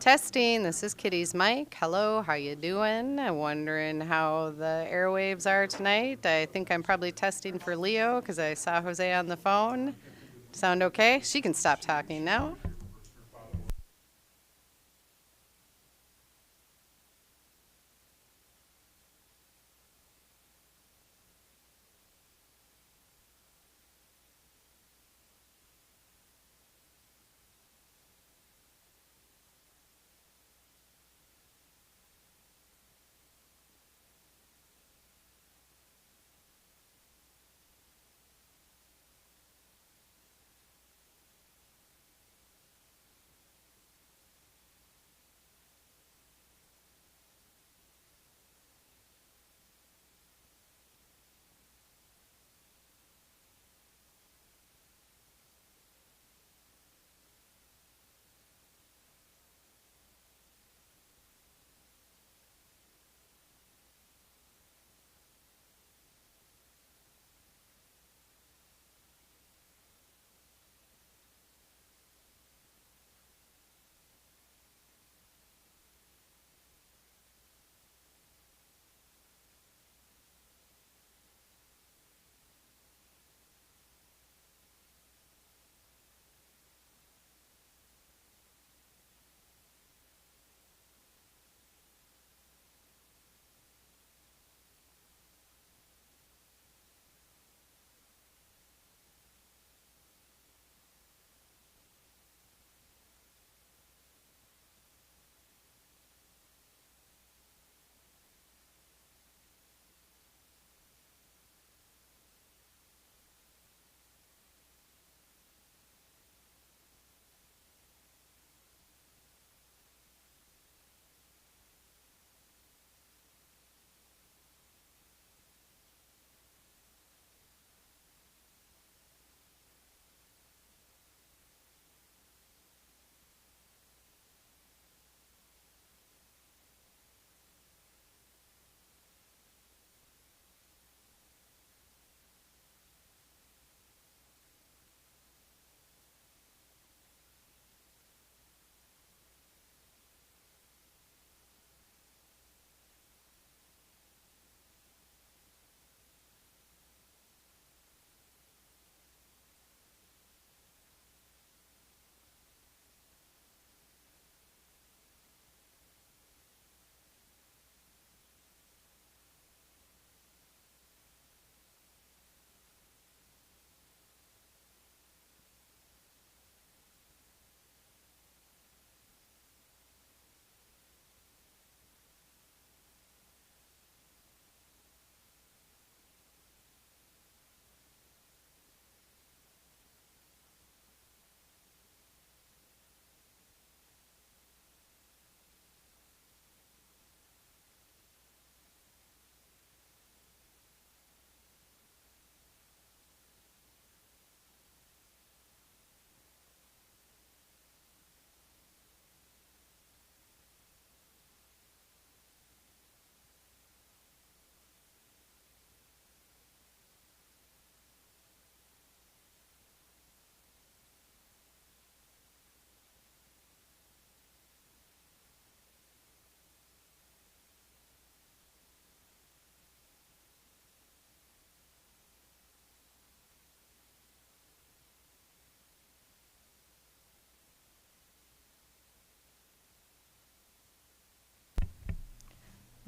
Testing. This is Kitty's mic. Hello, how you doing? I'm wondering how the airwaves are tonight. I think I'm probably testing for Leo because I saw Jose on the phone. Sound okay? She can stop talking now.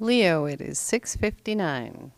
Leo, it is 6:59.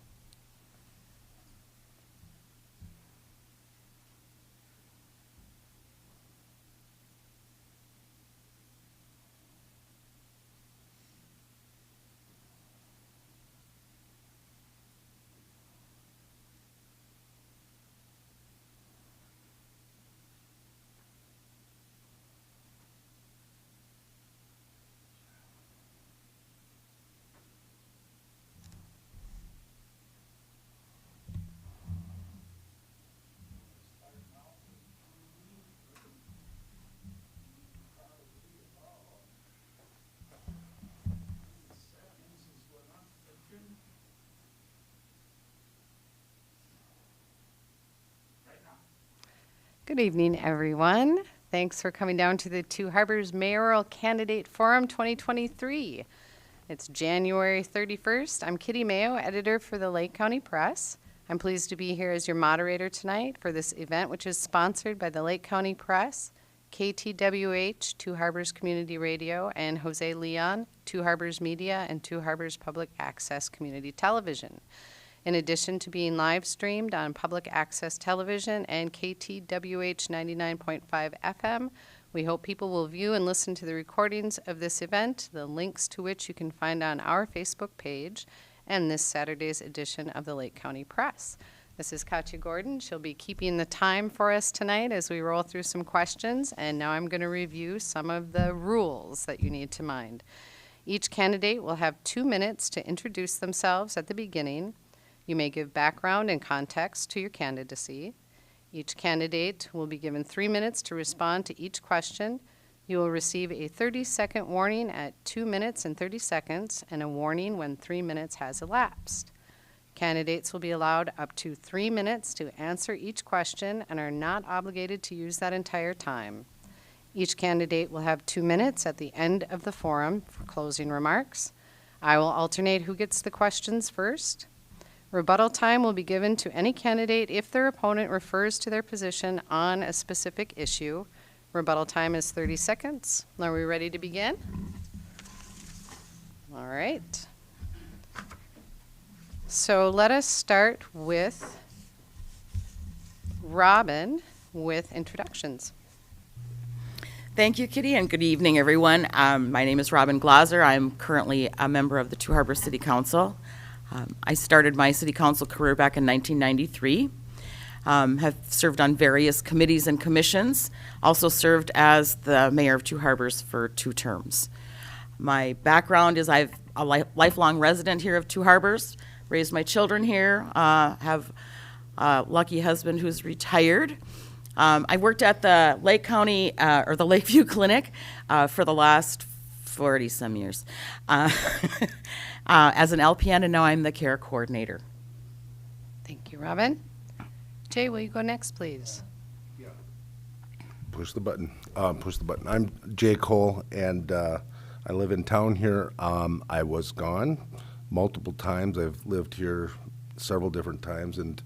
Good evening, everyone. Thanks for coming down to the Two Harbors Mayoral Candidate Forum 2023. It's January 31st. I'm Kitty Mayo, editor for the Lake County Press. I'm pleased to be here as your moderator tonight for this event, which is sponsored by the Lake County Press, KTWH, Two Harbors Community Radio, and Jose Leon, Two Harbors Media, and Two Harbors Public Access Community Television. In addition to being live streamed on public access television and KTWH 99.5 FM, we hope people will view and listen to the recordings of this event, the links to which you can find on our Facebook page and this Saturday's edition of the Lake County Press. This is Katya Gordon. She'll be keeping the time for us tonight as we roll through some questions, and now I'm going to review some of the rules that you need to mind. Each candidate will have 2 minutes to introduce themselves at the beginning. You may give background and context to your candidacy. Each candidate will be given 3 minutes to respond to each question. You will receive a 30-second warning at 2 minutes and 30 seconds and a warning when 3 minutes has elapsed. Candidates will be allowed up to 3 minutes to answer each question and are not obligated to use that entire time. Each candidate will have 2 minutes at the end of the forum for closing remarks. I will alternate who gets the questions first. Rebuttal time will be given to any candidate if their opponent refers to their position on a specific issue. Rebuttal time is 30 seconds. Are we ready to begin? All right. So let us start with Robin with introductions. Thank you, Kitty, and good evening, everyone. My name is Robin Glaser. I'm currently a member of the Two Harbors City Council. I started my city council career back in 1993, have served on various committees and commissions, also served as the mayor of Two Harbors for 2 terms. My background is I'm a lifelong resident here of Two Harbors, raised my children here, have a lucky husband who's retired. I worked at the Lake County, or the Lakeview Clinic for the last 40-some years. As an LPN, and now I'm the care coordinator. Thank you, Robin. Jay, will you go next, please? Yeah. Push the button. I'm Jay Cole, and I live in town here. I was gone multiple times. I've lived here several different times, and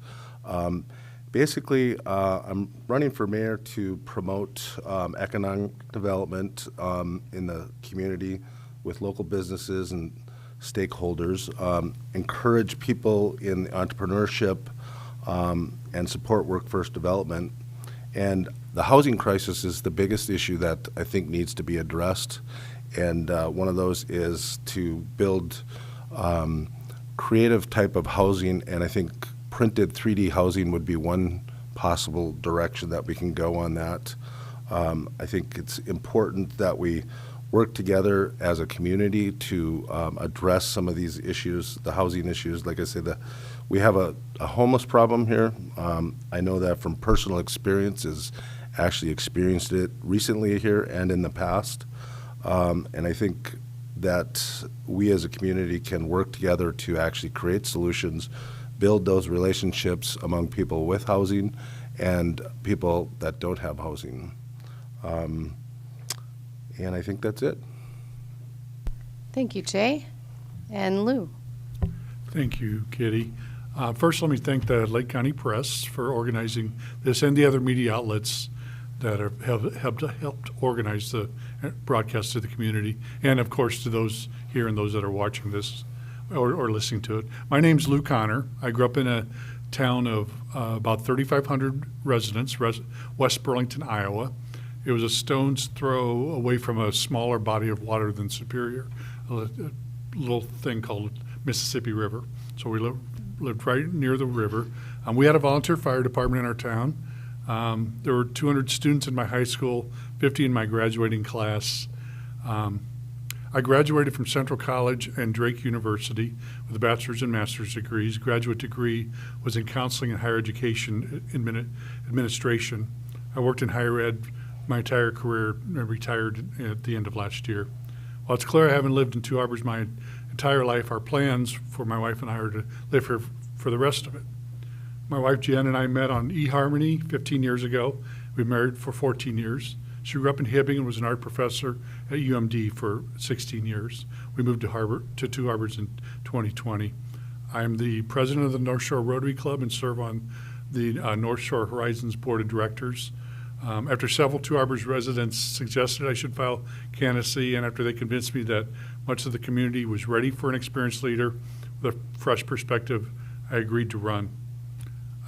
basically, I'm running for mayor to promote economic development in the community with local businesses and stakeholders, encourage people in entrepreneurship, and support workforce development. And the housing crisis is the biggest issue that I think needs to be addressed. And one of those is to build creative type of housing, and I think printed 3D housing would be one possible direction that we can go on that. I think it's important that we work together as a community to address some of these issues, the housing issues. Like I said, we have a homeless problem here. I know that from personal experiences, actually experienced it recently here and in the past. And I think that we as a community can work together to actually create solutions, build those relationships among people with housing and people that don't have housing. And I think that's it. Thank you, Jay. And Lou. Thank you, Kitty. First, let me thank the Lake County Press for organizing this and the other media outlets that have helped organize the broadcast to the community, and of course to those here and those that are watching this or listening to it. My name's Lou Connor. I grew up in a town of about 3,500 residents, West Burlington, Iowa. It was a stone's throw away from a smaller body of water than Superior, a little thing called Mississippi River. So we lived right near the river. We had a volunteer fire department in our town. There were 200 students in my high school, 50 in my graduating class. I graduated from Central College and Drake University with a bachelor's and master's degrees. Graduate degree was in counseling and higher education administration. I worked in higher ed my entire career and retired at the end of last year. While it's clear I haven't lived in Two Harbors my entire life, our plans for my wife and I are to live here for the rest of it. My wife Jen and I met on eHarmony 15 years ago. We married for 14 years. She grew up in Hibbing and was an art professor at UMD for 16 years. We moved to Two Harbors in 2020. I'm the president of the North Shore Rotary Club and serve on the North Shore Horizons Board of Directors. After several Two Harbors residents suggested I should file candidacy, and after they convinced me that much of the community was ready for an experienced leader with a fresh perspective, I agreed to run.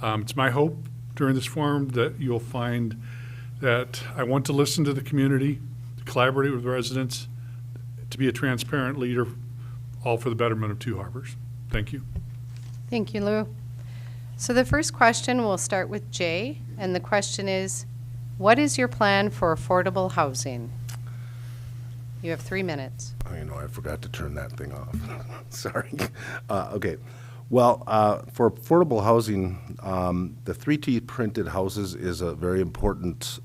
It's my hope during this forum that you'll find that I want to listen to the community, to collaborate with residents, to be a transparent leader, all for the betterment of Two Harbors. Thank you. Thank you, Lou. So the first question, we'll start with Jay, and the question is, what is your plan for affordable housing? You have 3 minutes. Oh, I forgot to turn that thing off. Sorry. Okay. Well, for affordable housing, the 3D printed houses is a very important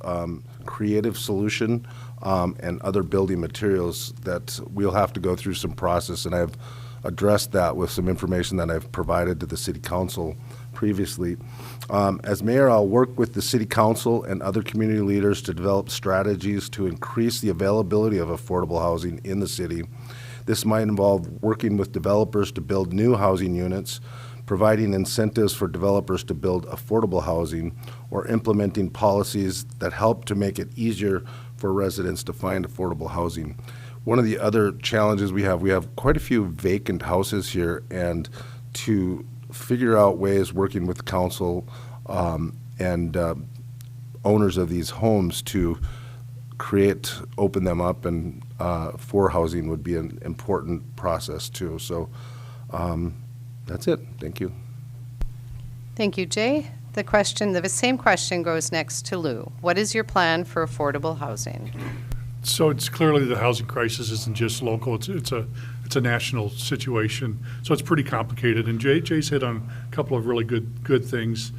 creative solution, and other building materials that we'll have to go through some process, and I've addressed that with some information that I've provided to the City Council previously. As mayor, I'll work with the City Council and other community leaders to develop strategies to increase the availability of affordable housing in the city. This might involve working with developers to build new housing units, providing incentives for developers to build affordable housing, or implementing policies that help to make it easier for residents to find affordable housing. One of the other challenges we have quite a few vacant houses here, and to figure out ways working with the council and owners of these homes to open them up and for housing would be an important process too. So that's it. Thank you. Thank you, Jay. The same question goes next to Lou. What is your plan for affordable housing? So it's clearly the housing crisis isn't just local, it's a national situation. So it's pretty complicated, and Jay's hit on a couple of really good things.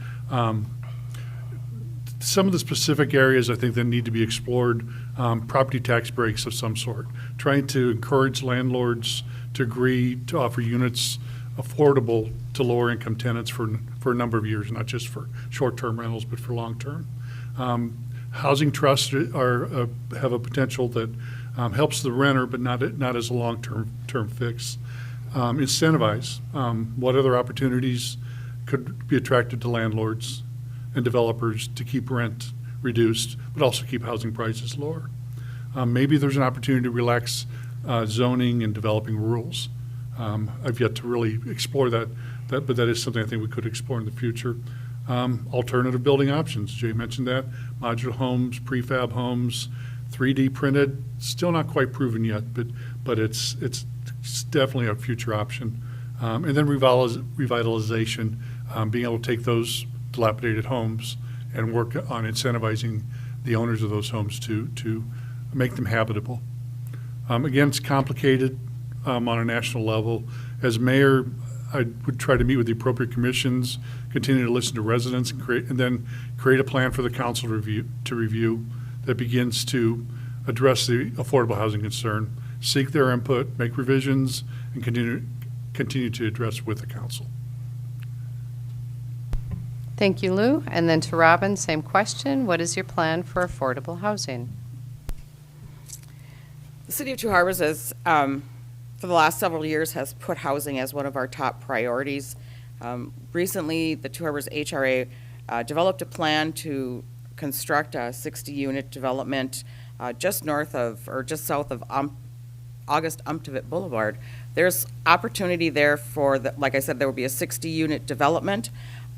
Some of the specific areas I think that need to be explored, property tax breaks of some sort, trying to encourage landlords to agree to offer units affordable to lower income tenants for a number of years, not just for short-term rentals, but for long-term. Housing trusts have a potential that helps the renter, but not as a long-term fix. Incentivize. What other opportunities could be attracted to landlords and developers to keep rent reduced, but also keep housing prices lower? Maybe there's an opportunity to relax zoning and developing rules. I've yet to really explore that, but that is something I think we could explore in the future. Alternative building options, Jay mentioned that. Modular homes, prefab homes, 3D printed, still not quite proven yet, but it's definitely a future option. And then revitalization, being able to take those dilapidated homes and work on incentivizing the owners of those homes to make them habitable. Again, it's complicated on a national level. As mayor, I would try to meet with the appropriate commissions, continue to listen to residents, and then create a plan for the council to review that begins to address the affordable housing concern, seek their input, make revisions, and continue to address with the council. Thank you, Lou. And then to Robin, same question. What is your plan for affordable housing? The City of Two Harbors has, for the last several years, has put housing as one of our top priorities. Recently, the Two Harbors HRA developed a plan to construct a 60-unit development just north of, or just south of August Umtavit Boulevard. There's opportunity there for, like I said, there will be a 60-unit development,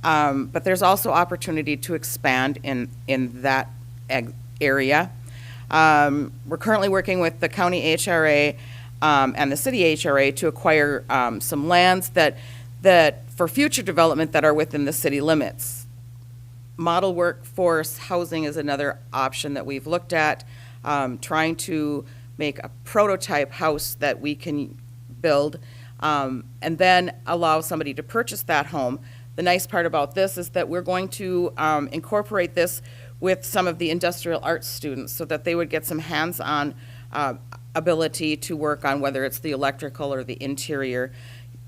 but there's also opportunity to expand in that area. We're currently working with the county HRA and the city HRA to acquire some lands that for future development that are within the city limits. Model workforce housing is another option that we've looked at, trying to make a prototype house that we can build and then allow somebody to purchase that home. The nice part about this is that we're going to incorporate this with some of the industrial arts students so that they would get some hands-on ability to work on whether it's the electrical or the interior.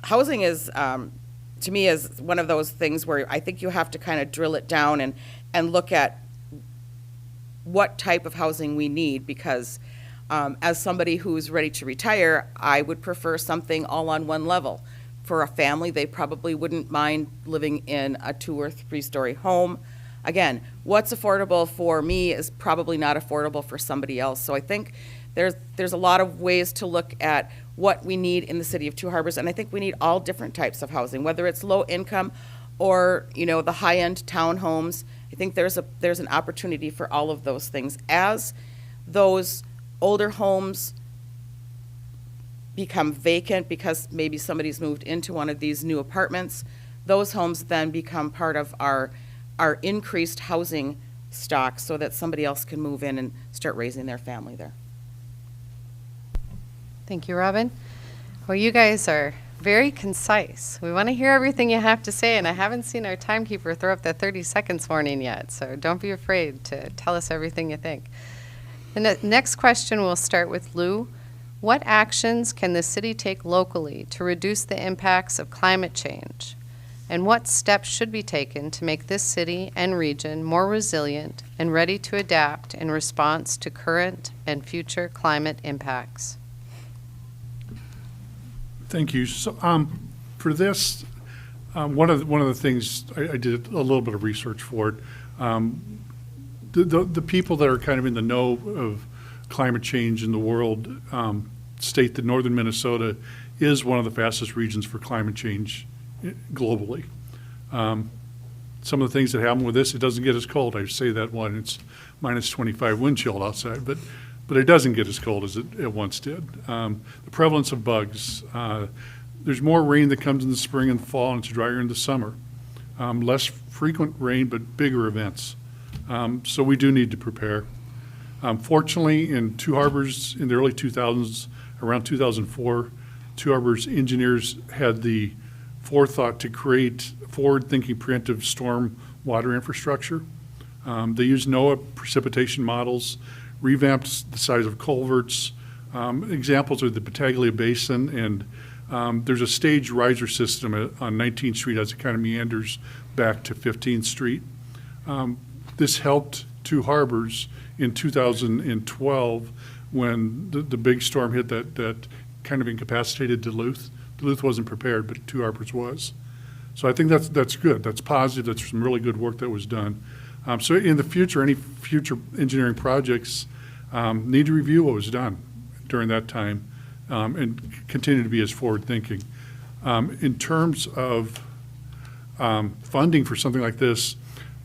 Housing is, to me, is one of those things where I think you have to kind of drill it down and look at what type of housing we need, because as somebody who's ready to retire, I would prefer something all on one level. For a family, they probably wouldn't mind living in a 2 or 3 story home. Again, what's affordable for me is probably not affordable for somebody else. So I think there's a lot of ways to look at what we need in the city of Two Harbors, and I think we need all different types of housing, whether it's low income or, you know, the high-end townhomes. I think there's an opportunity for all of those things. As those older homes become vacant because maybe somebody's moved into one of these new apartments, those homes then become part of our increased housing stock so that somebody else can move in and start raising their family there. Thank you, Robin. Well, you guys are very concise. We want to hear everything you have to say, and I haven't seen our timekeeper throw up the 30 seconds warning yet, so don't be afraid to tell us everything you think. The next question will start with Lou. What actions can the city take locally to reduce the impacts of climate change? And what steps should be taken to make this city and region more resilient and ready to adapt in response to current and future climate impacts? Thank you. So, for this, one of the things I did a little bit of research for it. The people that are kind of in the know of climate change in the world state that northern Minnesota is one of the fastest regions for climate change globally. Some of the things that happen with this, it doesn't get as cold. I say that when it's minus 25 wind chill outside, but it doesn't get as cold as it once did. The prevalence of bugs, there's more rain that comes in the spring and fall, and it's drier in the summer. Less frequent rain, but bigger events. So we do need to prepare. Fortunately, in Two Harbors in the early 2000s, around 2004, Two Harbors engineers had the forethought to create forward-thinking preemptive storm water infrastructure. They used NOAA precipitation models, revamped the size of culverts. Examples are the Battaglia Basin, and there's a stage riser system on 19th Street as it kind of meanders back to 15th Street. This helped Two Harbors in 2012 when the big storm hit that kind of incapacitated Duluth. Duluth wasn't prepared, but Two Harbors was. So I think that's good. That's positive. That's some really good work that was done. So in the future, any future engineering projects need to review what was done during that time and continue to be as forward-thinking. In terms of funding for something like this,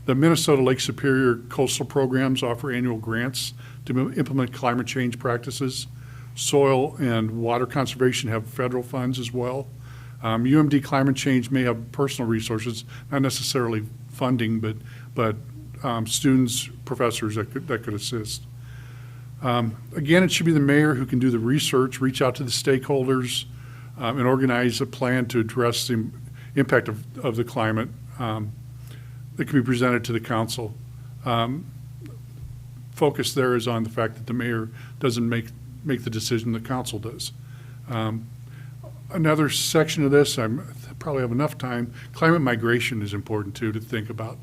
the Minnesota Lake Superior coastal programs offer annual grants to implement climate change practices. Soil and water conservation have federal funds as well. UMD Climate Change may have personal resources, not necessarily funding, but students, professors that could assist. Again, it should be the mayor who can do the research, reach out to the stakeholders, and organize a plan to address the impact of the climate that can be presented to the council. Focus there is on the fact that the mayor doesn't make the decision, the council does. Another section of this, I probably have enough time, climate migration is important too to think about.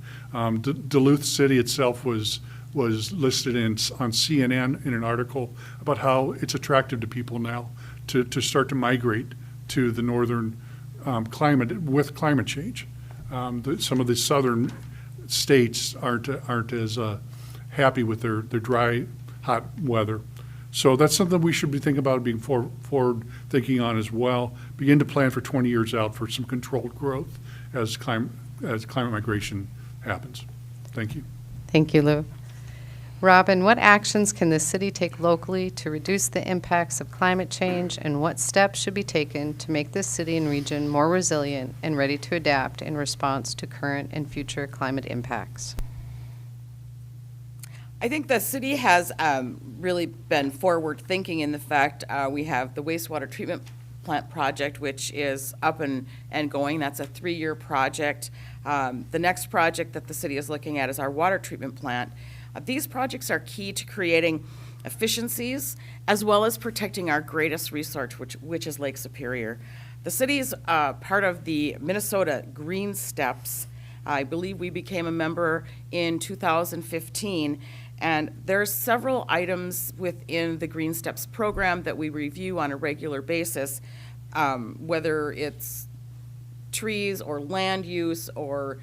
Duluth City itself was listed on CNN in an article about how it's attractive to people now to start to migrate to the northern climate with climate change. Some of the southern states aren't as happy with their dry, hot weather. So that's something we should be thinking about being forward thinking on as well. Begin to plan for 20 years out for some controlled growth as climate migration happens. Thank you. Thank you, Lou. Robin, what actions can the city take locally to reduce the impacts of climate change, and what steps should be taken to make this city and region more resilient and ready to adapt in response to current and future climate impacts? I think the city has really been forward thinking in the fact we have the wastewater treatment plant project, which is up and going. That's a 3-year project. The next project that the city is looking at is our water treatment plant. These projects are key to creating efficiencies as well as protecting our greatest resource, which is Lake Superior. The city is part of the Minnesota Green Steps. I believe we became a member in 2015, And there's several items within the Green Steps program that we review on a regular basis, whether it's trees or land use or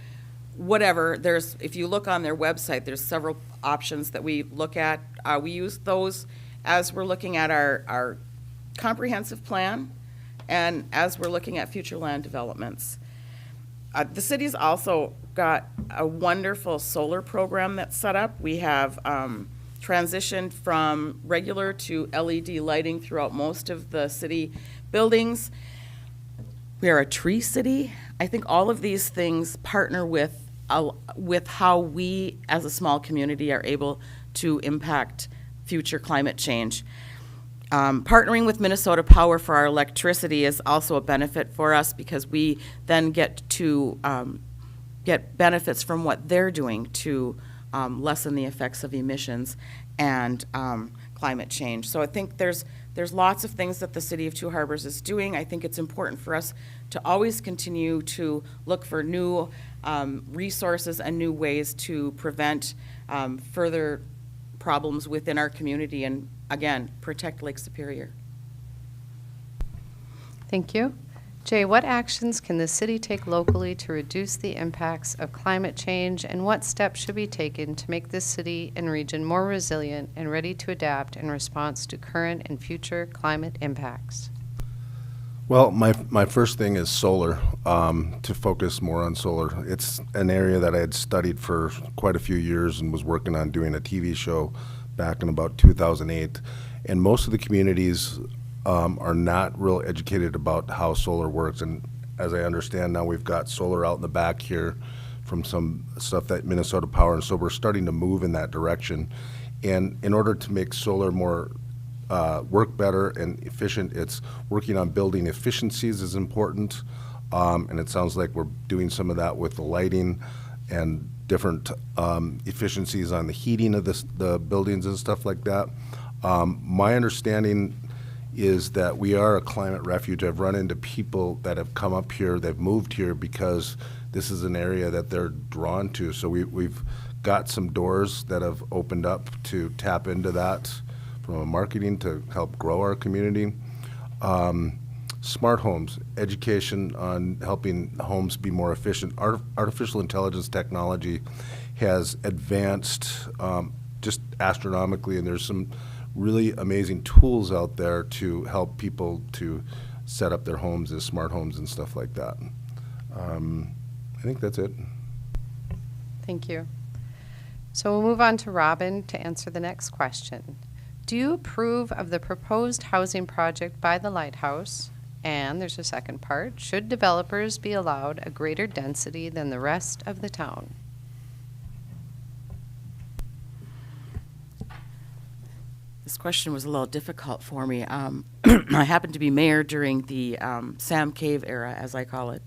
whatever. If you look on their website, there's several options that we look at. We use those as we're looking at our comprehensive plan and as we're looking at future land developments. The city's also got a wonderful solar program that's set up. We have transitioned from regular to LED lighting throughout most of the city buildings. We are a tree city. I think all of these things partner with how we as a small community are able to impact future climate change. Partnering with Minnesota Power for our electricity is also a benefit for us because we then get to get benefits from what they're doing to lessen the effects of emissions and climate change. So I think there's lots of things that the City of Two Harbors is doing. I think it's important for us to always continue to look for new resources and new ways to prevent further problems within our community and, again, protect Lake Superior. Thank you. Jay, what actions can the city take locally to reduce the impacts of climate change, and what steps should be taken to make this city and region more resilient and ready to adapt in response to current and future climate impacts? Well, my first thing is solar, to focus more on solar. It's an area that I had studied for quite a few years and was working on doing a TV show back in about 2008. And most of the communities are not real educated about how solar works. And as I understand now, we've got solar out in the back here from some stuff that Minnesota Power, and so we're starting to move in that direction. And in order to make solar more work better and efficient, it's working on building efficiencies is important. And it sounds like we're doing some of that with the lighting and different efficiencies on the heating of the buildings and stuff like that. My understanding is that we are a climate refuge. I've run into people that have come up here, they've moved here because this is an area that they're drawn to. So we've got some doors that have opened up to tap into that from a marketing to help grow our community. Smart homes, education on helping homes be more efficient. Artificial intelligence technology has advanced just astronomically, and there's some really amazing tools out there to help people to set up their homes as smart homes and stuff like that. I think that's it. Thank you. So we'll move on to Robin to answer the next question. Do you approve of the proposed housing project by the Lighthouse? And there's a second part. Should developers be allowed a greater density than the rest of the town? This question was a little difficult for me. I happened to be mayor during the Sam Cave era, as I call it,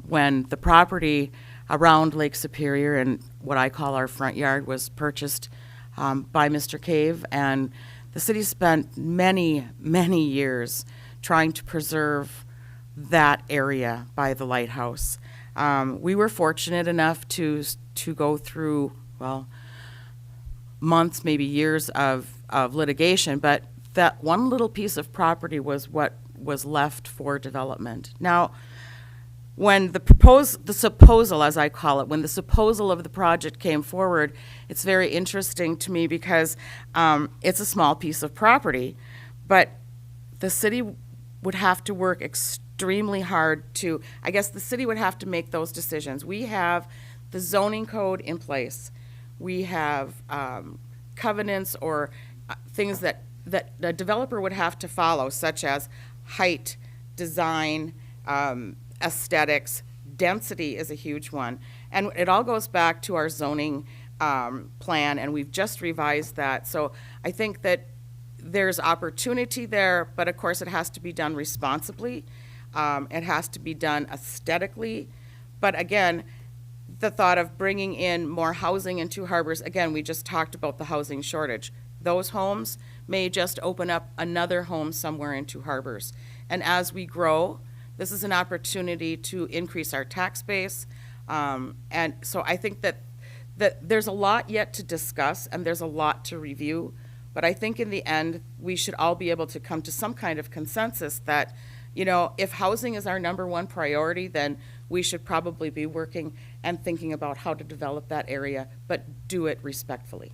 when the property around Lake Superior and what I call our front yard was purchased by Mr. Cave, and the city spent many, many years trying to preserve that area by the lighthouse. We were fortunate enough to go through, well, months, maybe years of litigation, but that one little piece of property was what was left for development. Now, when the supposal, as I call it, when the supposal of the project came forward, it's very interesting to me because it's a small piece of property, but the city would have to work extremely hard to, I guess the city would have to make those decisions. We have the zoning code in place. We have covenants or things that the developer would have to follow, such as height, design, aesthetics. Density is a huge one. And it all goes back to our zoning plan, and we've just revised that. So I think that there's opportunity there, but of course it has to be done responsibly. It has to be done aesthetically. But again, the thought of bringing in more housing in Two Harbors, again, we just talked about the housing shortage. Those homes may just open up another home somewhere in Two Harbors. And as we grow, this is an opportunity to increase our tax base. And so I think that that there's a lot yet to discuss and there's a lot to review, but I think in the end, we should all be able to come to some kind of consensus that, you know, if housing is our number one priority, then we should probably be working and thinking about how to develop that area, but do it respectfully.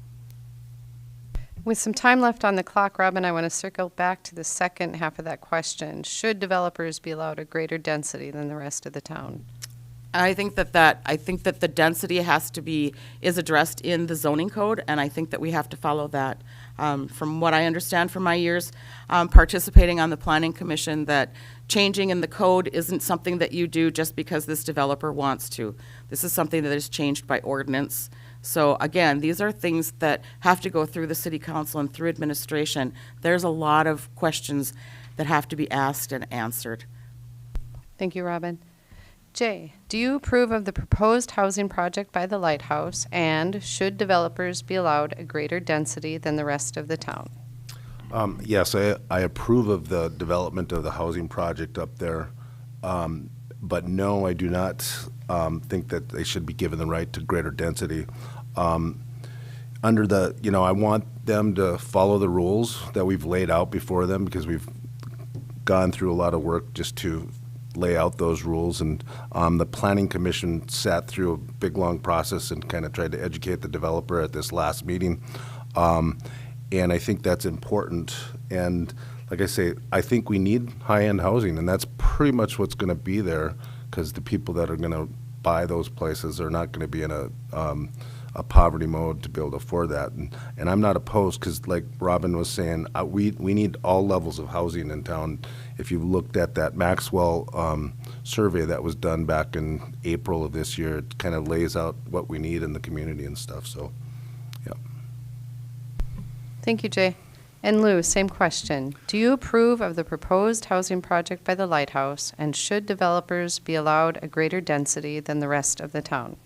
With some time left on the clock, Robin, I want to circle back to the second half of that question. Should developers be allowed a greater density than the rest of the town? I think that the density is addressed in the zoning code, and I think that we have to follow that. From what I understand from my years participating on the planning commission, that changing in the code isn't something that you do just because this developer wants to. This is something that is changed by ordinance. So again, these are things that have to go through the city council and through administration. There's a lot of questions that have to be asked and answered. Thank you, Robin. Jay, do you approve of the proposed housing project by the lighthouse, and should developers be allowed a greater density than the rest of the town? Yes, I approve of the development of the housing project up there, but no, I do not think that they should be given the right to greater density. Under the, you know, I want them to follow the rules that we've laid out before them, because we've gone through a lot of work just to lay out those rules, and the planning commission sat through a big long process and kind of tried to educate the developer at this last meeting, and I think that's important. And like I say, I think we need high-end housing, and that's pretty much what's going to be there, because the people that are going to buy those places are not going to be in a poverty mode to be able to afford that. And I'm not opposed, because like Robin was saying, we need all levels of housing in town. If you looked at that Maxwell survey that was done back in April of this year, it kind of lays out what we need in the community and stuff. So, yeah. Thank you, Jay. And Lou, same question. Do you approve of the proposed housing project by the lighthouse, and should developers be allowed a greater density than the rest of the town?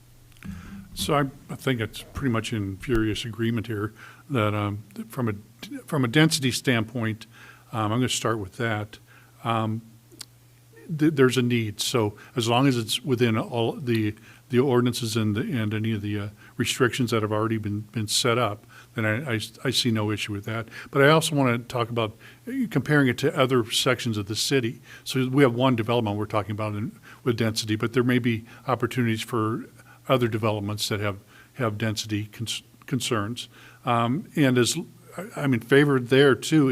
So I think it's pretty much in furious agreement here that from a density standpoint, I'm going to start with that. There's a need. So as long as it's within all the ordinances and any of the restrictions that have already been set up, then I see no issue with that. But I also want to talk about comparing it to other sections of the city. So we have one development we're talking about with density, but there may be opportunities for other developments that have density concerns. And I'm in favor there too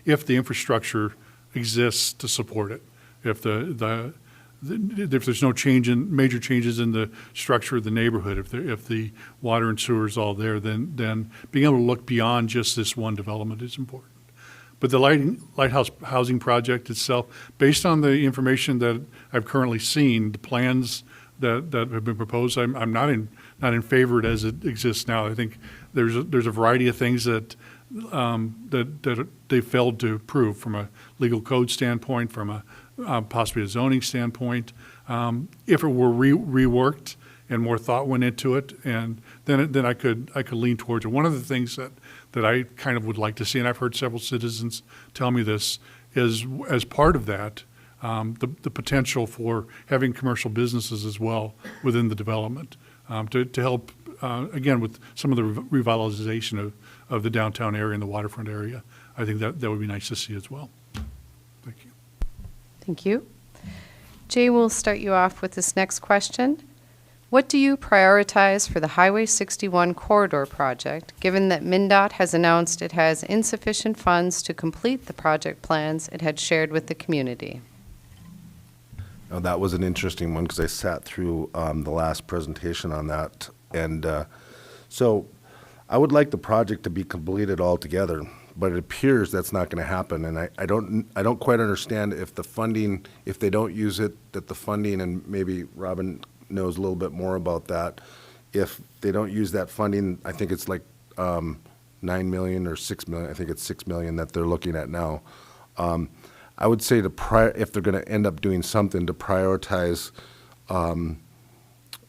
if the infrastructure exists to support it. If if there's no major changes in the structure of the neighborhood, if the water and sewer is all there, then being able to look beyond just this one development is important. But the Lighthouse Housing Project itself, based on the information that I've currently seen, the plans that have been proposed, I'm not in favor of it as it exists now. I think there's a variety of things that they failed to prove from a legal code standpoint, from a possibly a zoning standpoint. If it were reworked and more thought went into it, and then I could lean towards it. One of the things that I kind of would like to see, and I've heard several citizens tell me this, is as part of that, the potential for having commercial businesses as well within the development to help, again, with some of the revitalization of the downtown area and the waterfront area. I think that would be nice to see as well. Thank you. Thank you. Jay, we'll start you off with this next question. What do you prioritize for the Highway 61 corridor project, given that MnDOT has announced it has insufficient funds to complete the project plans it had shared with the community? Now, that was an interesting one, because I sat through the last presentation on that. And so I would like the project to be completed altogether, but it appears that's not going to happen. And I don't quite understand if the funding, if they don't use it, that the funding, and maybe Robin knows a little bit more about that. If they don't use that funding, I think it's like 9 million or 6 million. I think it's 6 million that they're looking at now. I would say if they're going to end up doing something, to prioritize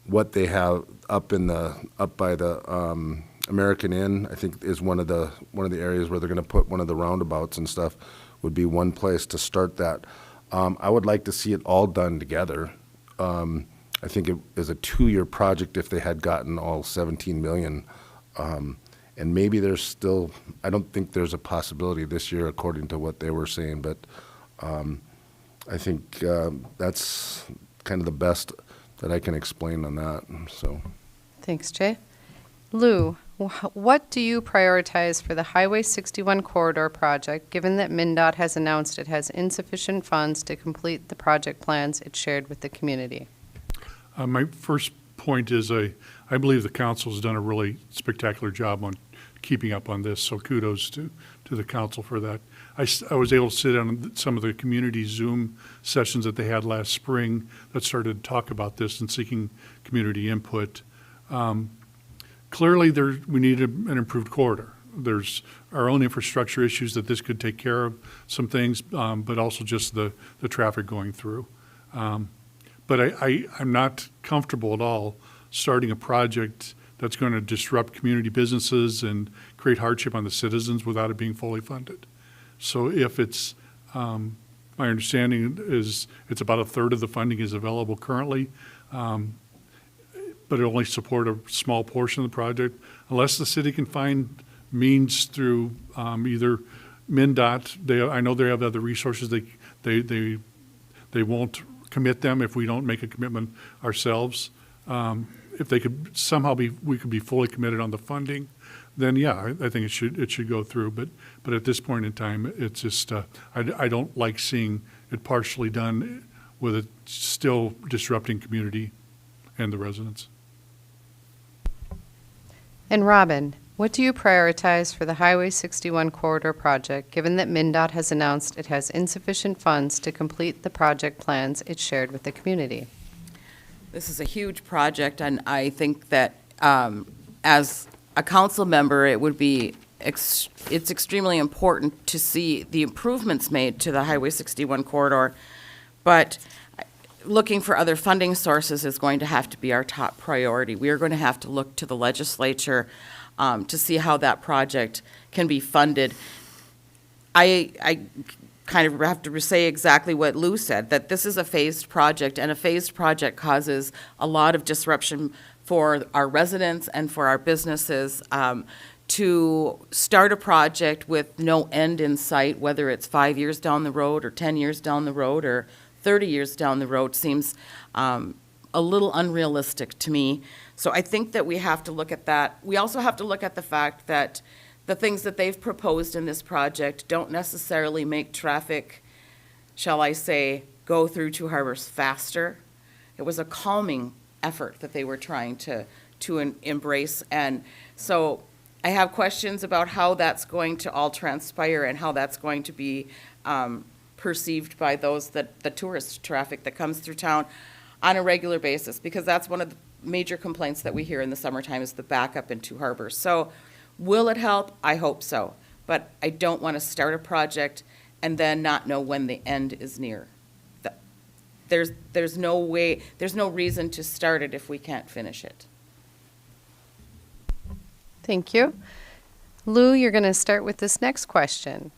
what they have up by the American Inn, I think is one of the areas where they're going to put one of the roundabouts and stuff, would be one place to start that. I would like to see it all done together. I think it is a 2-year project if they had gotten all 17 million. And maybe there's still, I don't think there's a possibility this year according to what they were saying, but I think that's kind of the best that I can explain on that, so. Thanks, Jay. Lou, what do you prioritize for the Highway 61 corridor project, given that MnDOT has announced it has insufficient funds to complete the project plans it shared with the community? My first point is I believe the council's done a really spectacular job on keeping up on this, so kudos to the council for that. I was able to sit on some of the community Zoom sessions that they had last spring that started to talk about this and seeking community input. Clearly, we need an improved corridor. There's our own infrastructure issues that this could take care of, some things, but also just the traffic going through. But I'm not comfortable at all starting a project that's going to disrupt community businesses and create hardship on the citizens without it being fully funded. So if it's, my understanding is it's about a third of the funding is available currently, but it only support a small portion of the project. Unless the city can find means through either MnDOT, I know they have other resources, they won't commit them if we don't make a commitment ourselves. If they could somehow we could be fully committed on the funding, then yeah, I think it should go through. But at this point in time, it's just I don't like seeing it partially done with it still disrupting community and the residents. And Robin, what do you prioritize for the Highway 61 corridor project, given that MnDOT has announced it has insufficient funds to complete the project plans it shared with the community? This is a huge project, and I think that as a council member, it would be it's extremely important to see the improvements made to the Highway 61 corridor, but looking for other funding sources is going to have to be our top priority. We are going to have to look to the legislature to see how that project can be funded. I kind of have to say exactly what Lou said, that this is a phased project, and a phased project causes a lot of disruption for our residents and for our businesses. To start a project with no end in sight, whether it's 5 years down the road or 10 years down the road or 30 years down the road, seems a little unrealistic to me. So I think that we have to look at that. We also have to look at the fact that the things that they've proposed in this project don't necessarily make traffic, shall I say, go through Two Harbors faster. It was a calming effort that they were trying to embrace. And so I have questions about how that's going to all transpire and how that's going to be perceived by those the tourist traffic that comes through town on a regular basis, because that's one of the major complaints that we hear in the summertime is the backup in Two Harbors. So will it help? I hope so. But I don't want to start a project and then not know when the end is near. There's no way, there's no reason to start it if we can't finish it. Thank you. Lou, you're going to start with this next question.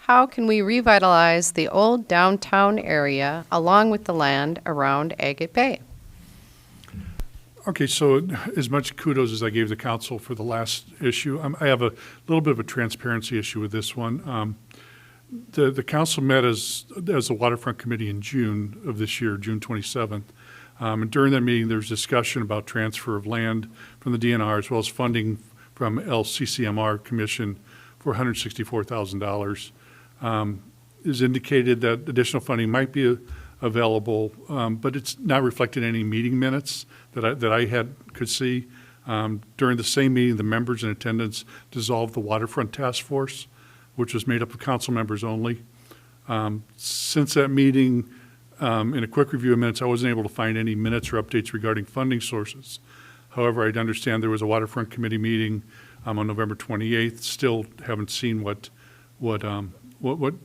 How can we revitalize the old downtown area along with the land around Agate Bay? Okay, so as much kudos as I gave the council for the last issue, I have a little bit of a transparency issue with this one. The council met as a waterfront committee in June of this year, June 27th. And during that meeting, there was discussion about transfer of land from the DNR as well as funding from LCCMR Commission for $164,000. It was indicated that additional funding might be available, but it's not reflected in any meeting minutes that I could see. During the same meeting, the members in attendance dissolved the Waterfront Task Force, which was made up of council members only. Since that meeting, in a quick review of minutes, I wasn't able to find any minutes or updates regarding funding sources. However, I understand there was a Waterfront Committee meeting on November 28th. Still haven't seen what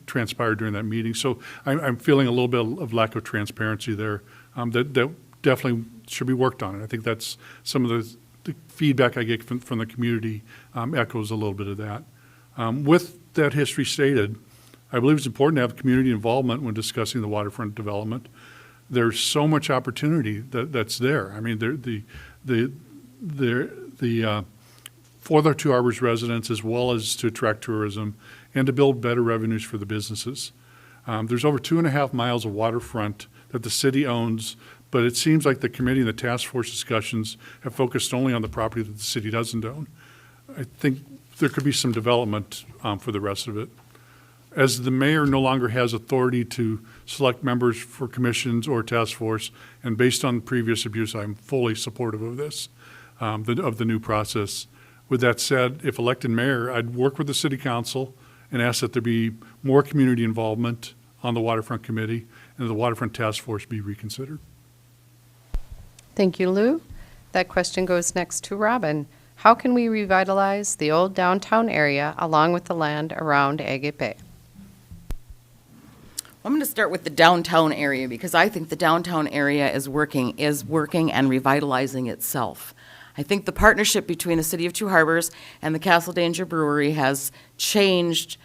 transpired during that meeting. So I'm feeling a little bit of lack of transparency there. That definitely should be worked on. And I think that's some of the feedback I get from the community echoes a little bit of that. With that history stated, I believe it's important to have community involvement when discussing the waterfront development. there's so much opportunity that's there. I mean, for the Two Harbors residents, as well as to attract tourism and to build better revenues for the businesses. There's over 2.5 miles of waterfront that the city owns, but it seems like the committee and the task force discussions have focused only on the property that the city doesn't own. I think there could be some development for the rest of it. As the mayor no longer has authority to select members for commissions or task force, and based on previous abuse, I'm fully supportive of this, of the new process. With that said, if elected mayor, I'd work with the city council and ask that there be more community involvement on the waterfront committee and the waterfront task force be reconsidered. Thank you, Lou. That question goes next to Robin. How can we revitalize the old downtown area along with the land around Agate Bay? I'm going to start with the downtown area because I think the downtown area is working and revitalizing itself. I think the partnership between the City of Two Harbors and the Castle Danger Brewery has changed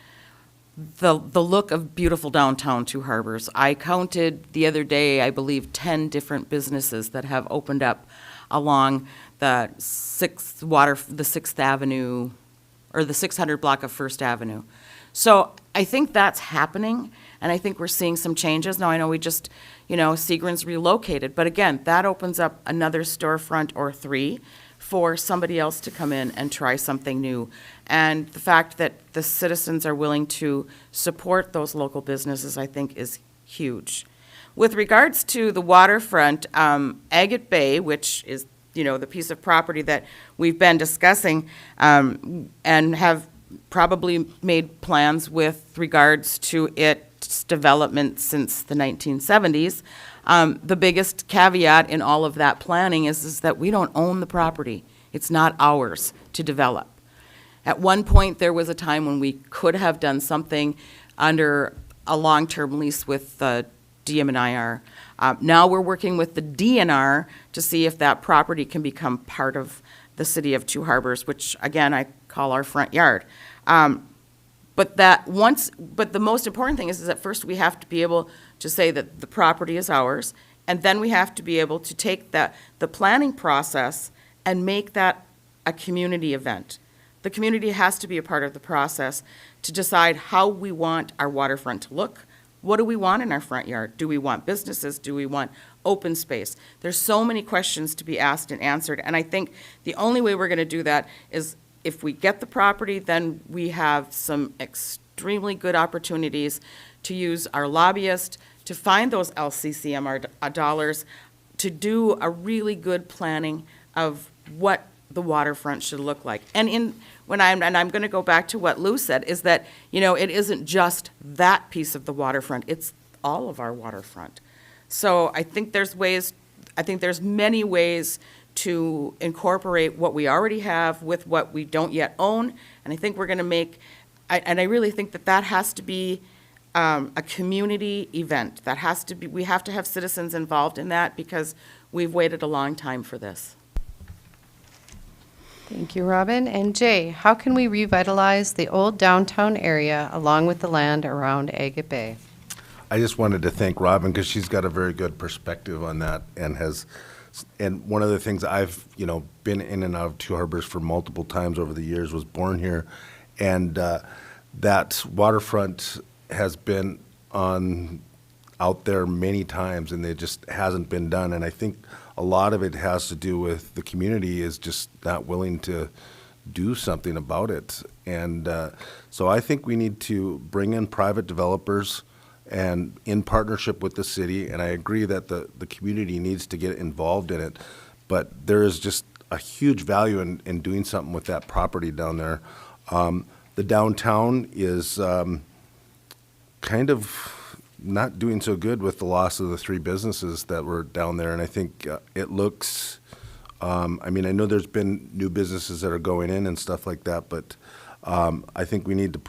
the look of beautiful downtown Two Harbors. I counted the other day, I believe, 10 different businesses that have opened up along the 6th Avenue, or the 600 block of First Avenue. So I think that's happening, and I think we're seeing some changes. Now, I know we just, Seagram's relocated, but again, that opens up another storefront or 3 for somebody else to come in and try something new. And the fact that the citizens are willing to support those local businesses, I think, is huge. With regards to the waterfront, Agate Bay, which is, the piece of property that we've been discussing and have probably made plans with regards to its development since the 1970s. The biggest caveat in all of that planning is that we don't own the property. It's not ours to develop. At one point, there was a time when we could have done something under a long-term lease with the DM&IR. Now we're working with the DNR to see if that property can become part of the City of Two Harbors, which, again, I call our front yard. But the most important thing is that first we have to be able to say that the property is ours, and then we have to be able to take the planning process and make that a community event. The community has to be a part of the process to decide how we want our waterfront to look. What do we want in our front yard? Do we want businesses? Do we want open space? There's so many questions to be asked and answered, and I think the only way we're going to do that is if we get the property, then we have some extremely good opportunities to use our lobbyists to find those LCCMR dollars to do a really good planning of what the waterfront should look like. And I'm going to go back to what Lou said, is that, it isn't just that piece of the waterfront, it's all of our waterfront. So I think there's many ways to incorporate what we already have with what we don't yet own. And I think we're going to I really think that has to be a community event. We have to have citizens involved in that because we've waited a long time for this. Thank you, Robin. And Jay, how can we revitalize the old downtown area along with the land around Agate Bay? I just wanted to thank Robin because she's got a very good perspective on that and one of the things I've, been in and out of Two Harbors for multiple times over the years, was born here, and that waterfront has been out there many times, and it just hasn't been done. And I think a lot of it has to do with the community is just not willing to do something about it. And so I think we need to bring in private developers and in partnership with the city, and I agree that the community needs to get involved in it, but there is just a huge value in doing something with that property down there. The downtown is kind of not doing so good with the loss of the 3 businesses that were down there, and I think it looks, I know there's been new businesses that are going in and stuff like that, but I think we need to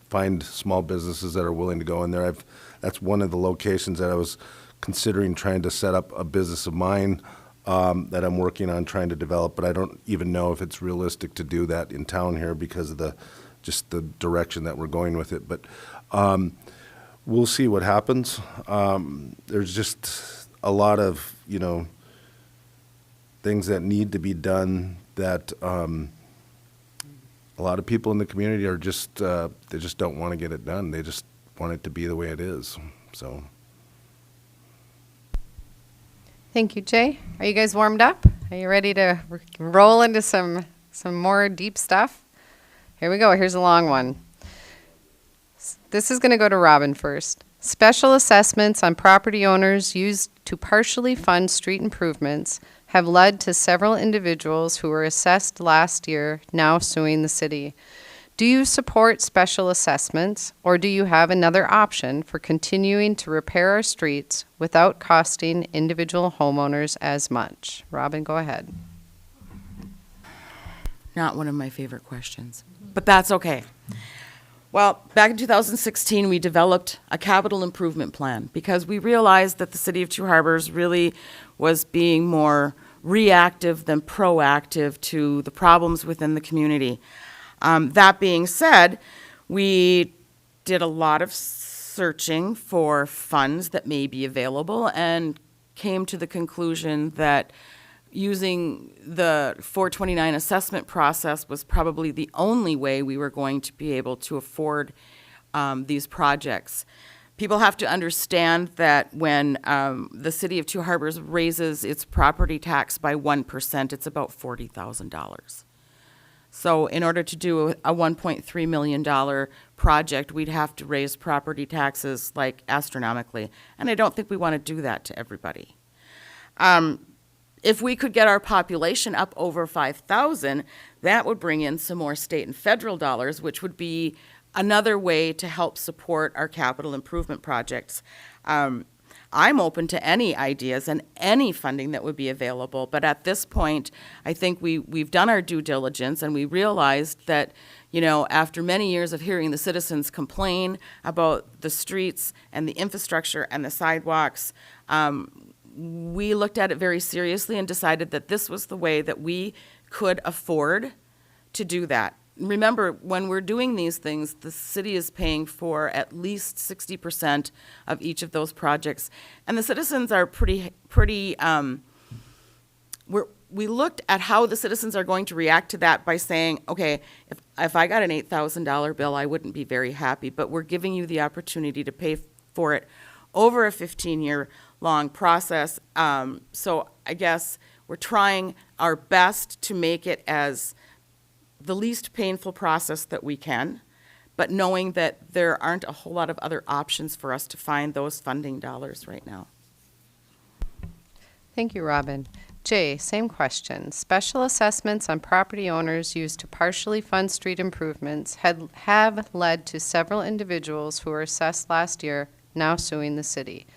find small businesses that are willing to go in there. That's one of the locations that I was considering trying to set up a business of mine that I'm working on trying to develop, but I don't even know if it's realistic to do that in town here because of just the direction that we're going with it. But we'll see what happens. There's just a lot of, things that need to be done that a lot of people in the community are just, they just don't want to get it done. They just want it to be the way it is, so. Thank you, Jay. Are you guys warmed up? Are you ready to roll into some more deep stuff? Here we go. Here's a long one. This is going to go to Robin first. Special assessments on property owners used to partially fund street improvements have led to several individuals who were assessed last year now suing the city. Do you support special assessments, or do you have another option for continuing to repair our streets without costing individual homeowners as much? Robin, go ahead. Not one of my favorite questions, but that's okay. Well, back in 2016, we developed a capital improvement plan because we realized that the city of Two Harbors really was being more reactive than proactive to the problems within the community. That being said, we did a lot of searching for funds that may be available and came to the conclusion that using the 429 assessment process was probably the only way we were going to be able to afford these projects. People have to understand that when the city of Two Harbors raises its property tax by 1%, it's about $40,000. So in order to do a $1.3 million project, we'd have to raise property taxes like astronomically. And I don't think we want to do that to everybody. If we could get our population up over 5,000, that would bring in some more state and federal dollars, which would be another way to help support our capital improvement projects. I'm open to any ideas and any funding that would be available, but at this point, I think we've done our due diligence and we realized that, after many years of hearing the citizens complain about the streets and the infrastructure and the sidewalks, we looked at it very seriously and decided that this was the way that we could afford to do that. Remember, when we're doing these things, the city is paying for at least 60% of each of those projects. And the citizens are we looked at how the citizens are going to react to that by saying, okay, if I got an $8,000 bill, I wouldn't be very happy, but we're giving you the opportunity to pay for it over a 15-year-long process. So I guess we're trying our best to make it as the least painful process that we can, but knowing that there aren't a whole lot of other options for us to find those funding dollars right now. Thank you, Robin. Jay, same question. Special assessments on property owners used to partially fund street improvements have led to several individuals who were assessed last year now suing the city.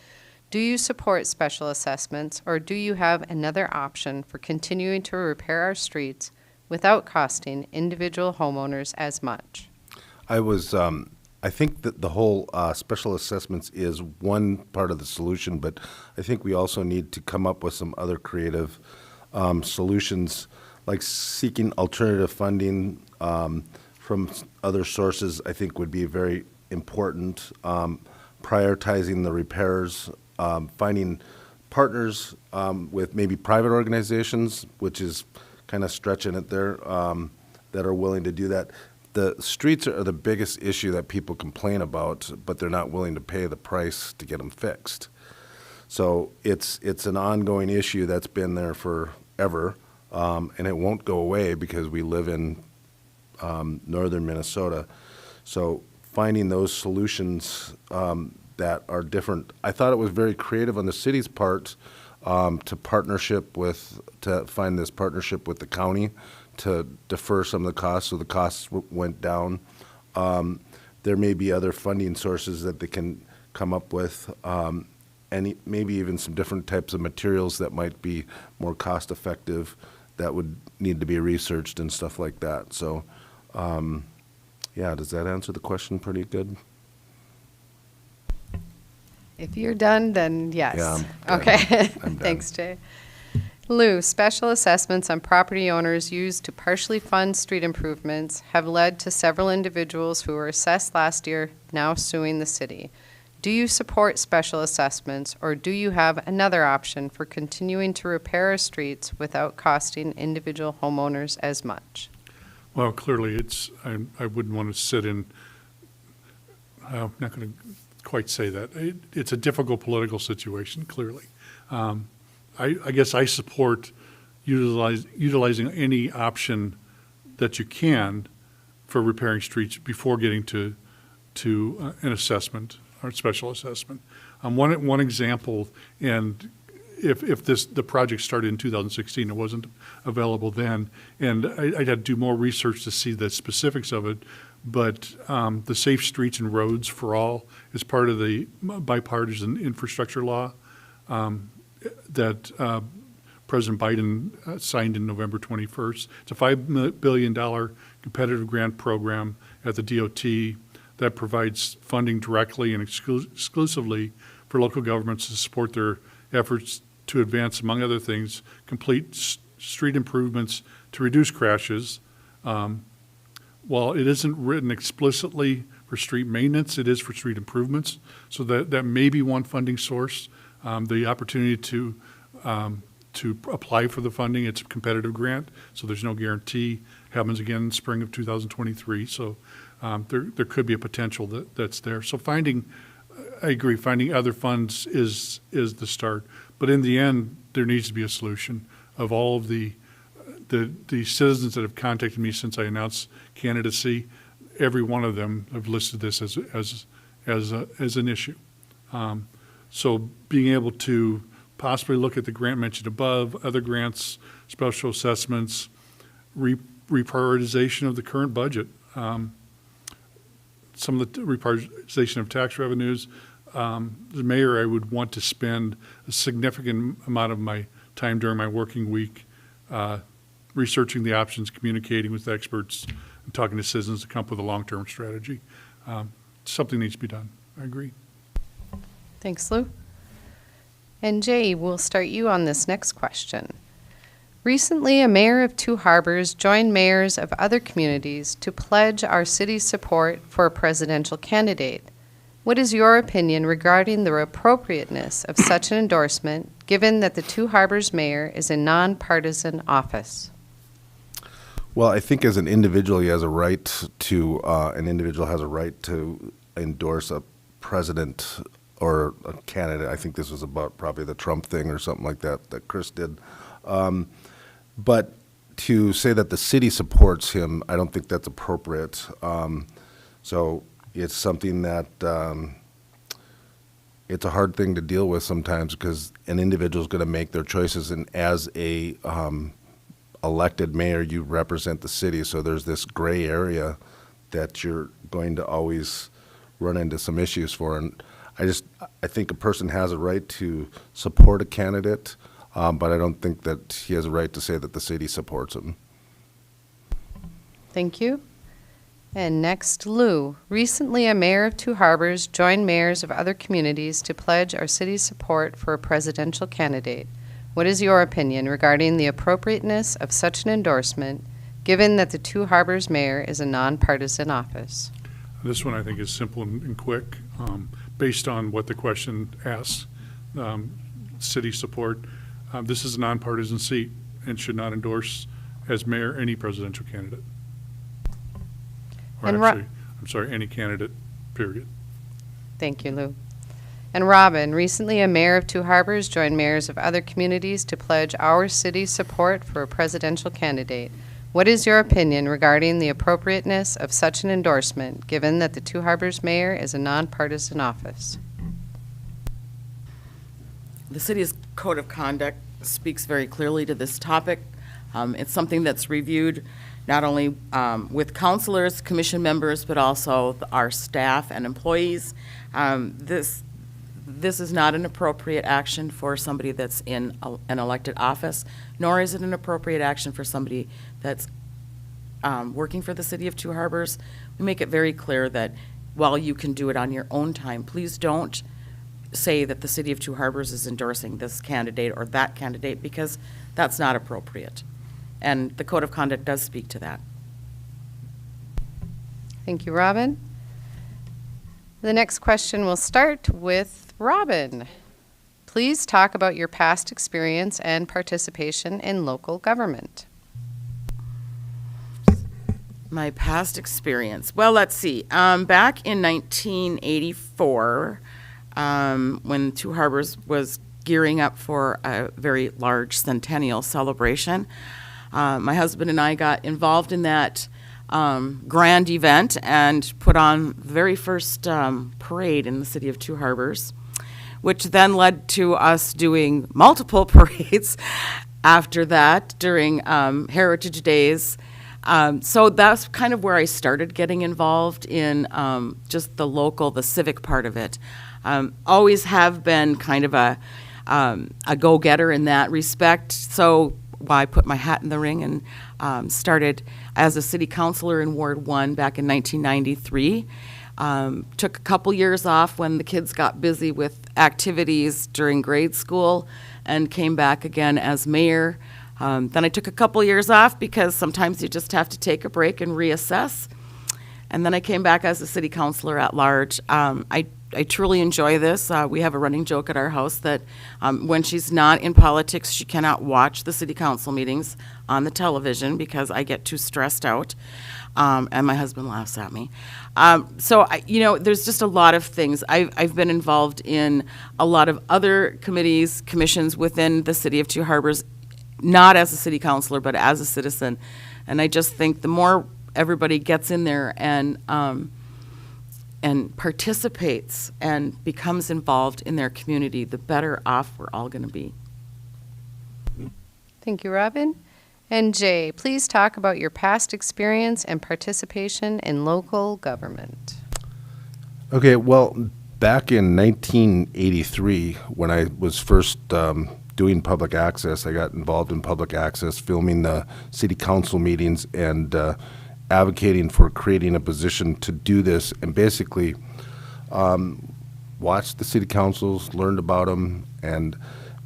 Do you support special assessments, or do you have another option for continuing to repair our streets without costing individual homeowners as much? I think that the whole special assessments is one part of the solution, but I think we also need to come up with some other creative solutions, like seeking alternative funding from other sources. I think would be very important. Prioritizing the repairs, finding partners with maybe private organizations, which is kind of stretching it there, that are willing to do that. The streets are the biggest issue that people complain about, but they're not willing to pay the price to get them fixed. So it's an ongoing issue that's been there forever, and it won't go away because we live in northern Minnesota. So finding those solutions that are different. I thought it was very creative on the city's part to find this partnership with the county to defer some of the costs, so the costs went down. There may be other funding sources that they can come up with, and maybe even some different types of materials that might be more cost effective that would need to be researched and stuff like that. So, yeah, does that answer the question pretty good? If you're done, then yes. Yeah, I'm okay. done. I'm done. Thanks, Jay. Lou, special assessments on property owners used to partially fund street improvements have led to several individuals who were assessed last year now suing the city. Do you support special assessments, or do you have another option for continuing to repair our streets without costing individual homeowners as much? Well, clearly, I wouldn't want to sit in, I'm not going to quite say that. It's a difficult political situation, clearly. I guess I support utilizing any option that you can for repairing streets before getting to an assessment or special assessment. One example, and if the project started in 2016, it wasn't available then, and I'd had to do more research to see the specifics of it, but the Safe Streets and Roads for All is part of the bipartisan infrastructure law that President Biden signed in November 21st. It's a $5 billion competitive grant program at the DOT that provides funding directly and exclusively for local governments to support their efforts to advance, among other things, complete street improvements to reduce crashes. While it isn't written explicitly for street maintenance, it is for street improvements. So that may be one funding source. The opportunity to apply for the funding, it's a competitive grant, so there's no guarantee. Happens again in spring of 2023. So there could be a potential that's there. So I agree, finding other funds is the start. But in the end, there needs to be a solution. Of all of the citizens that have contacted me since I announced candidacy, every one of them have listed this as an issue. So being able to possibly look at the grant mentioned above, other grants, special assessments, reprioritization of the current budget, some of the reprioritization of tax revenues. The mayor, I would want to spend a significant amount of my time during my working week researching the options, communicating with experts, and talking to citizens to come up with a long-term strategy. Something needs to be done. I agree. Thanks, Lou. And Jay, we'll start you on this next question. Recently, a mayor of Two Harbors joined mayors of other communities to pledge our city's support for a presidential candidate. What is your opinion regarding the appropriateness of such an endorsement, given that the Two Harbors mayor is a nonpartisan office? Well, I think as an individual, he has a right to, an individual has a right to endorse a president or a candidate. I think this was about probably the Trump thing or something like that Chris did. But to say that the city supports him, I don't think that's appropriate. So it's something that it's a hard thing to deal with sometimes because an individual is going to make their choices, and as a elected mayor, you represent the city. So there's this gray area that you're going to always run into some issues for. And I think a person has a right to support a candidate. But I don't think that he has a right to say that the city supports him. Thank you. And next, Lou. Recently, a mayor of Two Harbors joined mayors of other communities to pledge our city's support for a presidential candidate. What is your opinion regarding the appropriateness of such an endorsement, given that the Two Harbors mayor is a nonpartisan office? This one I think is simple and quick, based on what the question asks. City support. This is a nonpartisan seat and should not endorse as mayor any presidential candidate. Or And actually, I'm sorry, any candidate, period. Thank you, Lou. And Robin, recently a mayor of Two Harbors joined mayors of other communities to pledge our city's support for a presidential candidate. What is your opinion regarding the appropriateness of such an endorsement, given that the Two Harbors mayor is a nonpartisan office? The city's code of conduct speaks very clearly to this topic. It's something that's reviewed not only with councilors, commission members, but also our staff and employees. This is not an appropriate action for somebody that's in an elected office, nor is it an appropriate action for somebody that's working for the city of Two Harbors. We make it very clear that while you can do it on your own time, please don't say that the city of Two Harbors is endorsing this candidate or that candidate, because that's not appropriate. And the code of conduct does speak to that. Thank you, Robin. The next question will start with Robin. Please talk about your past experience and participation in local government. My past experience. Well, let's see. Back in 1984, when Two Harbors was gearing up for a very large centennial celebration, my husband and I got involved in that grand event and put on the very first parade in the city of Two Harbors, which then led to us doing multiple parades after that during Heritage Days. So that's kind of where I started getting involved in just the civic part of it. Always have been kind of a go-getter in that respect. So I put my hat in the ring and started as a city councilor in Ward 1 back in 1993. Took a couple years off when the kids got busy with activities during grade school and came back again as mayor. Then I took a couple years off because sometimes you just have to take a break and reassess. And then I came back as a city councilor at large. I truly enjoy this. We have a running joke at our house that when she's not in politics, she cannot watch the city council meetings on the television because I get too stressed out. And my husband laughs at me. There's just a lot of things. I've been involved in a lot of other committees, commissions within the city of Two Harbors, not as a city councilor, but as a citizen. And I just think the more everybody gets in there and participates and becomes involved in their community, the better off we're all going to be. Thank you, Robin. And Jay, please talk about your past experience and participation in local government. Okay, well, back in 1983, when I was first doing public access, I got involved in public access, filming the city council meetings and advocating for creating a position to do this, and basically watched the city councils, learned about them, and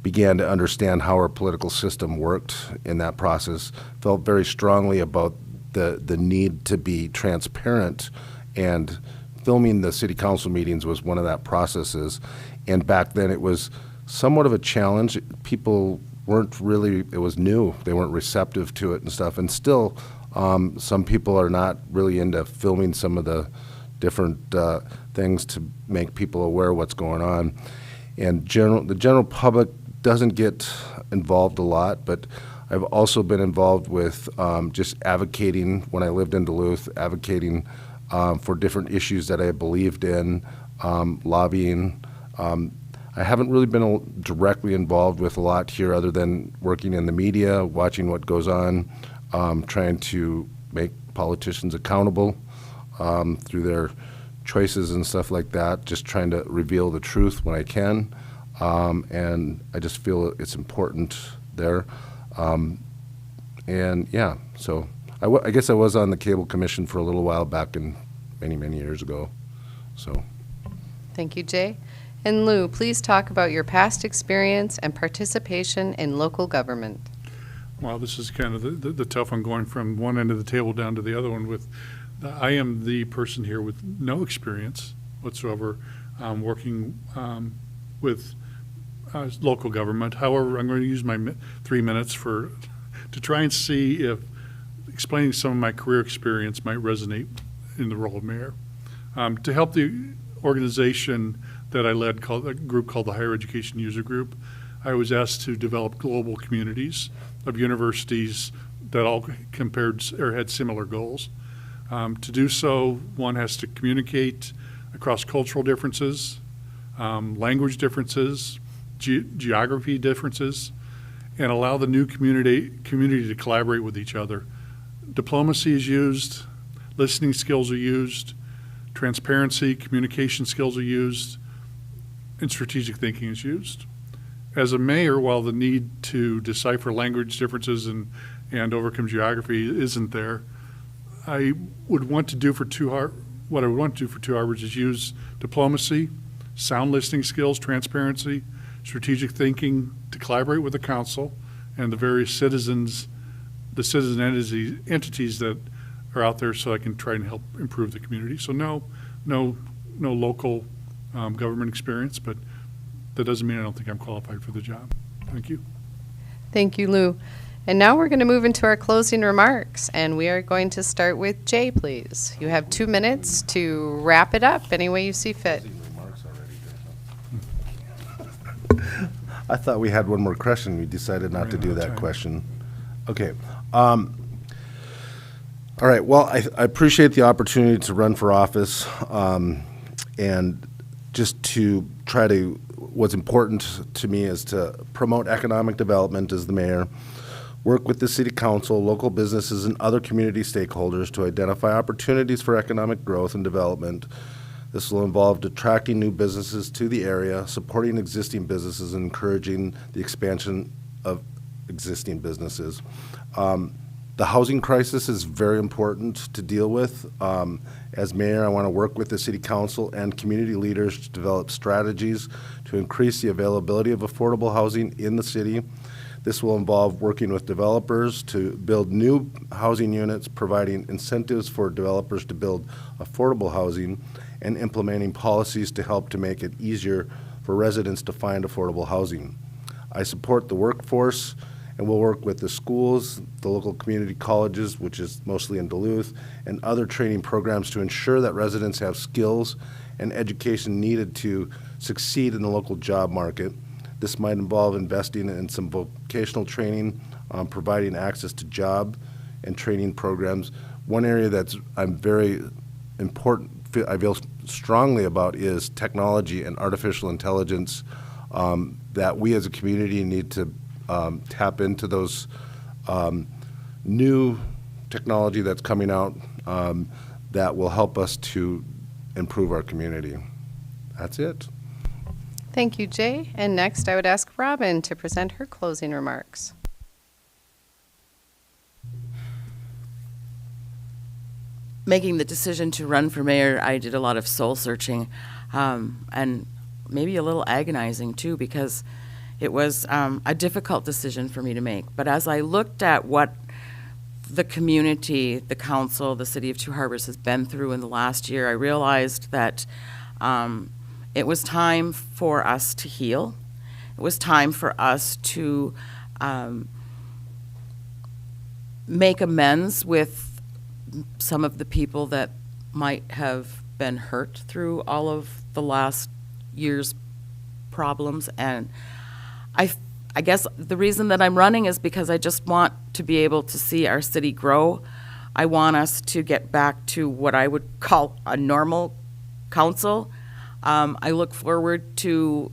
began to understand how our political system worked in that process. Felt very strongly about the need to be transparent, and filming the city council meetings was one of that processes. And back then it was somewhat of a challenge. People weren't really, it was new, they weren't receptive to it and stuff, and still some people are not really into filming some of the different things to make people aware of what's going on. And the general public doesn't get involved a lot, but I've also been involved with just advocating when I lived in Duluth, advocating for different issues that I believed in, lobbying. I haven't really been directly involved with a lot here other than working in the media, watching what goes on, trying to make politicians accountable through their choices and stuff like that, just trying to reveal the truth when I can. And I just feel it's important there. And yeah, so I guess I was on the Cable Commission for a little while back in many years ago. So. Thank you, Jay. And Lou, please talk about your past experience and participation in local government. Well, this is kind of the tough one, going from one end of the table down to the other one. I am the person here with no experience whatsoever working with local government. However, I'm going to use my 3 minutes to try and see if explaining some of my career experience might resonate in the role of mayor. To help the organization that I led, a group called the Higher Education User Group, I was asked to develop global communities of universities that all compared or had similar goals. To do so, one has to communicate across cultural differences, language differences, geography differences, and allow the new community to collaborate with each other. Diplomacy is used, listening skills are used, transparency, communication skills are used, and strategic thinking is used. As a mayor, while the need to decipher language differences and overcome geography isn't there, what I would want to do for Two Harbors is use diplomacy, sound listening skills, transparency, strategic thinking to collaborate with the council and the various citizen entities that are out there, so I can try and help improve the community. So no no local government experience, but that doesn't mean I don't think I'm qualified for the job. Thank you. Thank you, Lou. And now we're going to move into our closing remarks, and we are going to start with Jay, please. You have 2 minutes to wrap it up any way you see fit. I thought we had one more question. We decided not to do that question. Okay. All right. Well, I appreciate the opportunity to run for office, and just to try to, what's important to me is to promote economic development as the mayor, work with the city council, local businesses, and other community stakeholders to identify opportunities for economic growth and development. This will involve attracting new businesses to the area, supporting existing businesses, and encouraging the expansion of existing businesses. The housing crisis is very important to deal with. As mayor, I want to work with the city council and community leaders to develop strategies to increase the availability of affordable housing in the city. This will involve working with developers to build new housing units, providing incentives for developers to build affordable housing, and implementing policies to help to make it easier for residents to find affordable housing. I support the workforce and will work with the schools, the local community colleges, which is mostly in Duluth, and other training programs to ensure that residents have skills and education needed to succeed in the local job market. This might involve investing in some vocational training, providing access to job and training programs. One area that's I'm very important, I feel strongly about, is technology and artificial intelligence, that we as a community need to tap into those new technology that's coming out that will help us to improve our community. That's it. Thank you, Jay. And next, I would ask Robin to present her closing remarks. Making the decision to run for mayor, I did a lot of soul searching, and maybe a little agonizing too, because it was a difficult decision for me to make. But as I looked at what the community, the council, the city of Two Harbors has been through in the last year, I realized that it was time for us to heal. It was time for us to make amends with some of the people that might have been hurt through all of the last year's problems. And I guess the reason that I'm running is because I just want to be able to see our city grow. I want us to get back to what I would call a normal council. I look forward to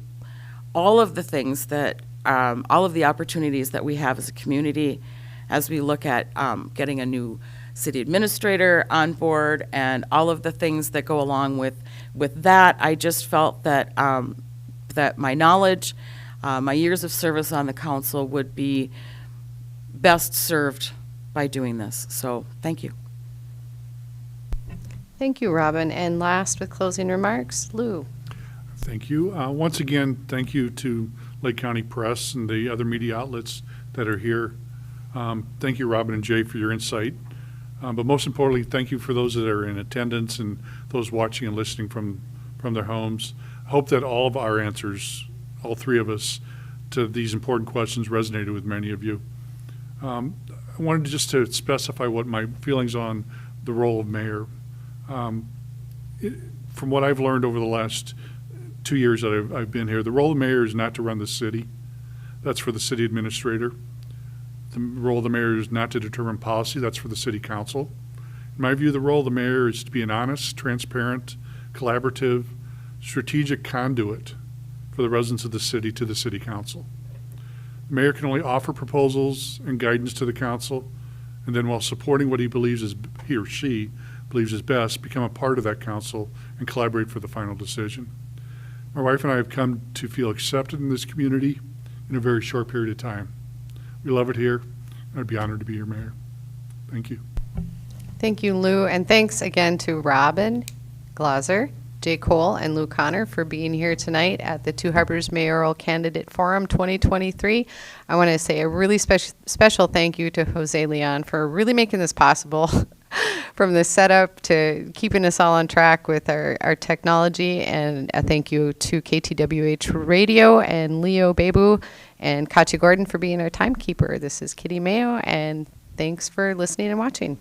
all of the things that, all of the opportunities that we have as a community as we look at getting a new city administrator on board and all of the things that go along with that. I just felt that, that my knowledge, my years of service on the council would be best served by doing this. So thank you. Thank you, Robin. And last with closing remarks, Lou. Thank you. Once again, thank you to Lake County Press and the other media outlets that are here. Thank you, Robin and Jay, for your insight. But most importantly, thank you for those that are in attendance and those watching and listening from their homes. I hope that all of our answers, all three of us, to these important questions resonated with many of you. I wanted just to specify what my feelings on the role of mayor. From what I've learned over the last 2 years that I've been here, the role of mayor is not to run the city. That's for the city administrator. The role of the mayor is not to determine policy. That's for the city council. In my view, the role of the mayor is to be an honest, transparent, collaborative, strategic conduit for the residents of the city to the city council. The mayor can only offer proposals and guidance to the council, and then while supporting what he believes is, he or she believes is best, become a part of that council and collaborate for the final decision. My wife and I have come to feel accepted in this community in a very short period of time. We love it here, and I'd be honored to be your mayor. Thank you. Thank you, Lou. And thanks again to Robin Glauser, Jay Cole, and Lou Connor for being here tonight at the Two Harbors Mayoral Candidate Forum 2023. I want to say a really special thank you to Jose Leon for really making this possible. from the setup to keeping us all on track with our technology. And a thank you to KTWH Radio and Leo Bebu and Katya Gordon for being our timekeeper. This is Kitty Mayo, and thanks for listening and watching.